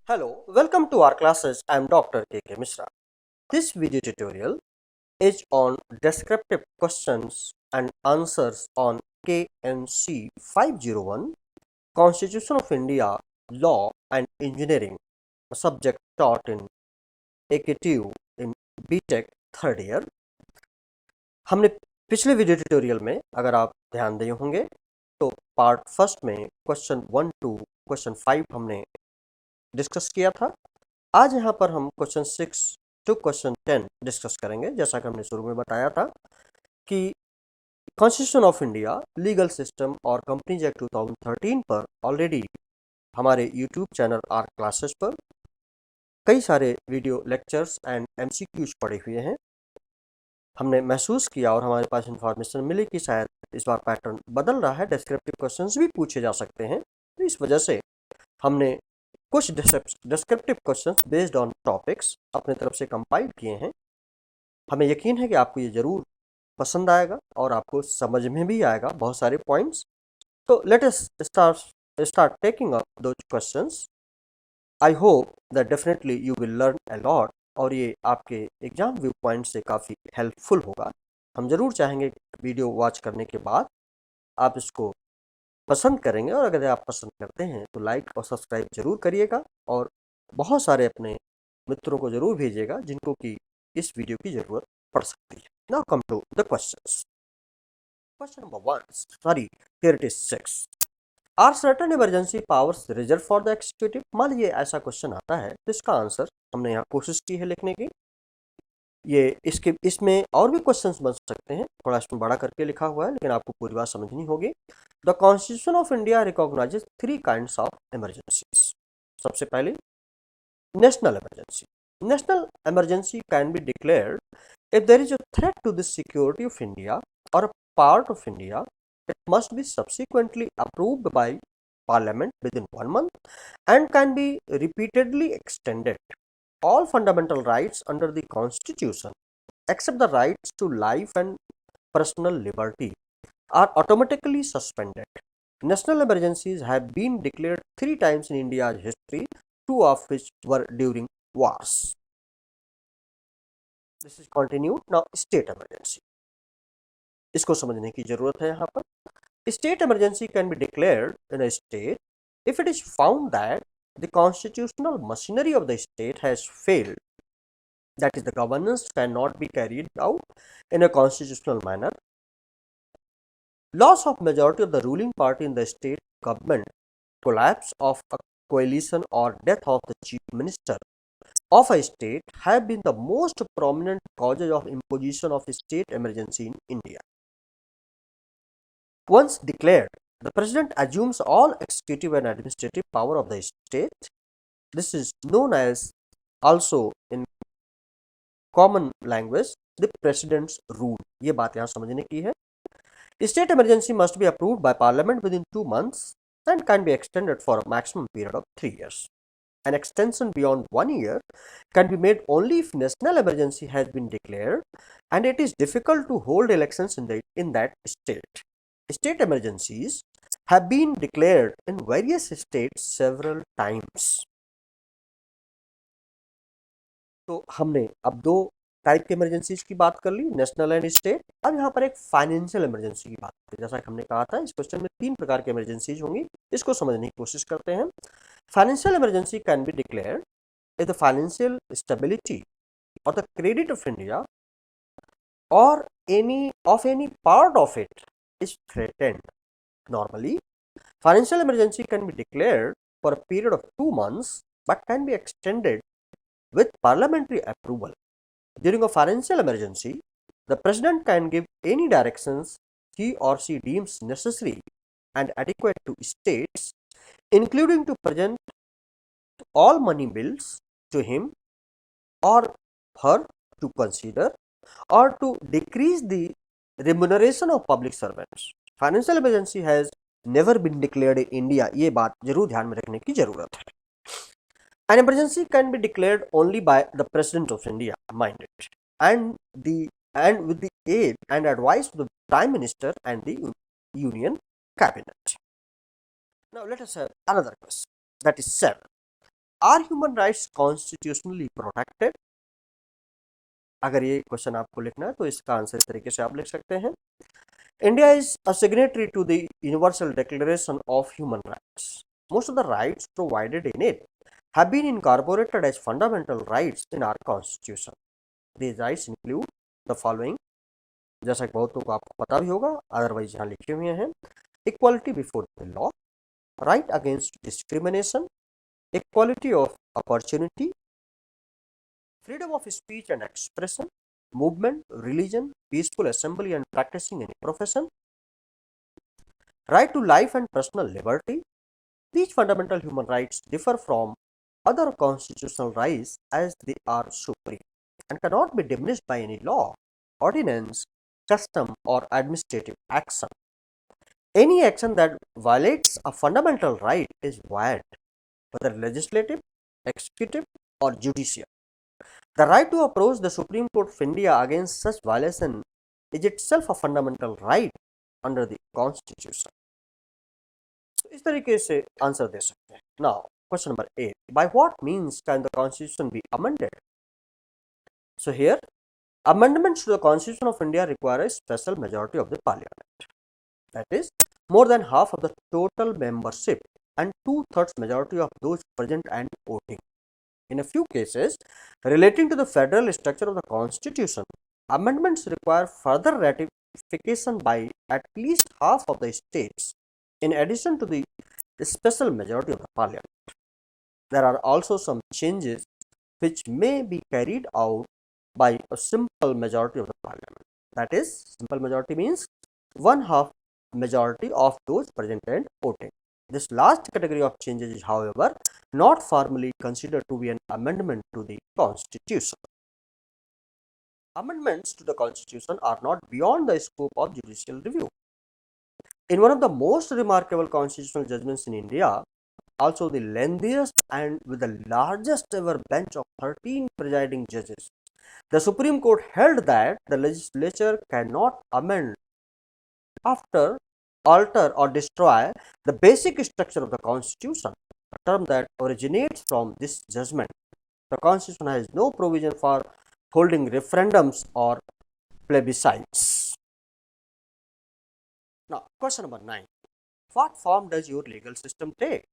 Hello, welcome to our classes. I am Dr. K.K. Mishra. This video tutorial is on descriptive questions and answers on KNC 501, Constitution of India, Law and Engineering, a subject taught in AKTU in BTech third year. हमने पिछले video tutorial में अगर आप ध्यान दिए होंगे तो part first में क्वेश्चन 1 टू क्वेश्चन 5 हमने डिस्कस किया था। आज यहाँ पर हम क्वेश्चन 6 टू क्वेश्चन 10 डिस्कस करेंगे। जैसा कि हमने शुरू में बताया था कि constitution of India, legal system और कंपनीज एक्ट 2013 पर ऑलरेडी हमारे यूट्यूब चैनल आर क्लासेस पर कई सारे वीडियो लेक्चर्स एंड एमसीक्यूज पड़े हुए हैं। हमने महसूस किया और हमारे पास इंफॉर्मेशन मिली कि शायद इस बार पैटर्न बदल रहा है, डिस्क्रिप्टिव क्वेश्चंस भी पूछे जा सकते हैं। तो इस वजह से हमने कुछ descriptive questions based on topics अपने तरफ से कंपाइल किए हैं। हमें यकीन है कि आपको ये ज़रूर पसंद आएगा और आपको समझ में भी आएगा बहुत सारे पॉइंट्स। तो let us start taking up those questions. I hope that definitely you will learn a lot और ये आपके एग्जाम व्यू पॉइंट से काफ़ी हेल्पफुल होगा। हम ज़रूर चाहेंगे वीडियो वॉच करने के बाद आप इसको पसंद करेंगे और अगर आप पसंद करते हैं तो लाइक और सब्सक्राइब जरूर करिएगा और बहुत सारे अपने मित्रों को जरूर भेजिएगा जिनको कि इस वीडियो की जरूरत पड़ सकती है। Now come to the questions. Question number 1, sorry here it is 6। Are certain emergency powers reserve for the executive? मान लीजिए ऐसा क्वेश्चन आता है तो इसका आंसर हमने यहाँ कोशिश की है लिखने की। ये इसमें और भी क्वेश्चंस बन सकते हैं, थोड़ा इसमें बड़ा करके लिखा हुआ है लेकिन आपको पूरी बात समझनी होगी। The constitution of India recognises 3 kinds of emergencies. सबसे पहले national emergency. National emergency can be declared if there is a threat to the security of India or a part of India. It must be subsequently approved by Parliament within 1 month and can be repeatedly extended. All fundamental rights under the Constitution, except the rights to life and personal liberty, are automatically suspended. National emergencies have been declared 3 times in India's history, 2 of which were during wars. This is continued. Now, state emergency. इसको समझने की जरूरत है यहाँ पर। State emergency can be declared in a state if it is found that the constitutional machinery of the state has failed. That is, the governance cannot be carried out in a constitutional manner. Loss of majority of the ruling party in the state government, collapse of a coalition or death of the chief minister of a state have been the most prominent causes of imposition of state emergency in India. Once declared, the president assumes all executive and administrative power of the state. This is known as, also in common language, the president's rule. ये बात यहाँ समझने की है। State emergency must be approved by Parliament within 2 months and can be extended for a maximum period of 3 years. An extension beyond 1 year can be made only if national emergency has been declared and it is difficult to hold elections in that state. State emergencies have been declared in various states several times. तो हमने अब 2 type के emergencies की बात कर ली, national and state. अब यहाँ पर एक फाइनेंशियल इमरजेंसी की बात करें। जैसा कि हमने कहा था इस क्वेश्चन में 3 प्रकार के इमरजेंसीज होंगी, इसको समझने की कोशिश करते हैं। Financial emergency can be declared if the financial stability or the credit of India or any part of it is threatened. Normally, financial emergency can be declared for a period of 2 months but can be extended with parliamentary approval. During a financial emergency, the president can give any directions he or she deems necessary and adequate to states, including to present all money bills to him or her to consider or to decrease the remuneration of public servants. Financial emergency has never been declared in India. ये बात जरूर ध्यान में रखने की जरूरत है। An emergency can be declared only by the President of India, mind it, and with the aid and advice of the Prime Minister and the Union Cabinet. Now let us have another question. That is 7. Are human rights constitutionally protected? अगर ये question आपको लिखना है तो इसका answer इस तरीके से आप लिख सकते हैं, India is a signatory to the universal declaration of human rights. Most of the rights provided in it have been incorporated as fundamental rights in our constitution. These rights include the following, जैसा कि बहुतों को आपको पता भी होगा, otherwise यहाँ लिखे हुए हैं: equality before the law, right against discrimination, equality of opportunity, freedom of speech and expression, movement, religion, peaceful assembly and practicing any profession, right to life and personal liberty. These fundamental human rights differ from other constitutional rights as they are supreme and cannot be diminished by any law, ordinance, custom, or administrative action. Any action that violates a fundamental right is void, whether legislative, executive, or judicial. The right to approach the Supreme Court of India against such violation is itself a fundamental right under the Constitution. So, इस तरीके से answer दे सकते हैं. Now, question number 8. By what means can the Constitution be amended? So, here, amendments to the Constitution of India require a special majority of the Parliament. That is, more than half of the total membership and 2/3 majority of those present and voting. In a few cases relating to the federal structure of the Constitution, amendments require further ratification by at least half of the states, in addition to the special majority of the Parliament. There are also some changes which may be carried out by a simple majority of the Parliament. That is, simple majority means 1/2 majority of those present and voting. This last category of changes is, however, not formally considered to be an amendment to the Constitution. Amendments to the Constitution are not beyond the scope of judicial review. In one of the most remarkable constitutional judgments in India, also the lengthiest and with the largest ever bench of 13 presiding judges, the Supreme Court held that the legislature cannot amend, after, alter or destroy the basic structure of the Constitution, a term that originates from this judgment. The Constitution has no provision for holding referendums or plebiscites. Now, question number 9. What form does your legal system take?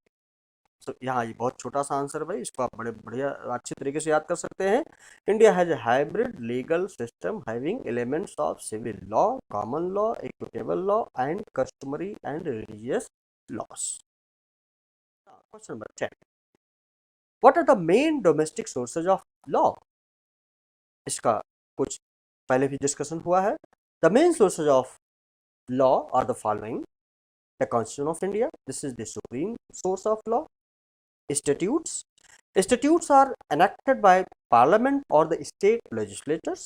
तो यहाँ ये बहुत छोटा सा answer भाई, इसको आप बड़े बढ़िया अच्छे तरीके से याद कर सकते हैं. India has a hybrid legal system having elements of civil law, common law, equitable law and customary and religious laws. Question number 10. What are the main domestic sources of law? इसका कुछ पहले भी डिस्कशन हुआ है. The main sources of law are the following: the constitution of India, this is the supreme source of law. Statutes. Statutes are enacted by Parliament or the state legislatures.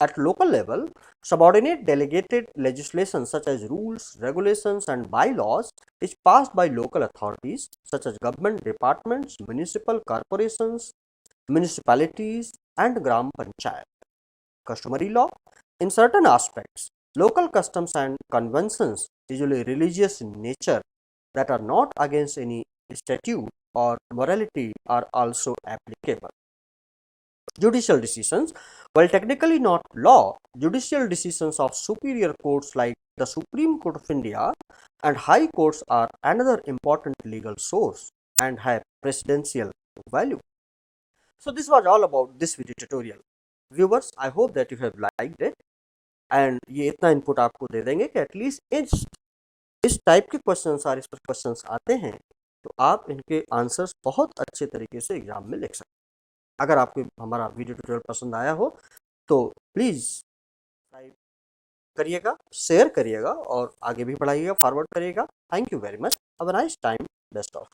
At local level, subordinate delegated legislation such as rules, regulations, and bylaws is passed by local authorities such as government departments, municipal corporations, municipalities, and Gram Panchayat. Customary law. In certain aspects, local customs and conventions, usually religious in nature, that are not against any statute or morality are also applicable. Judicial decisions. While technically not law, judicial decisions of superior courts like the Supreme Court of India and high courts are another important legal source and have precedential value. So this was all about this video tutorial. Viewers, I hope that you have liked it, and ये इतना input आपको दे देंगे कि at least इस type के questions और इस पर क्वेश्चंस आते हैं तो आप इनके आंसर्स बहुत अच्छे तरीके से एग्जाम में लिख सकते हैं. अगर आपको हमारा वीडियो ट्यूटोरियल पसंद आया हो तो प्लीज़ सब्सक्राइब करिएगा, शेयर करिएगा और आगे भी बढ़ाइएगा, फॉरवर्ड करिएगा. Thank you very much. Have a nice time. Best of.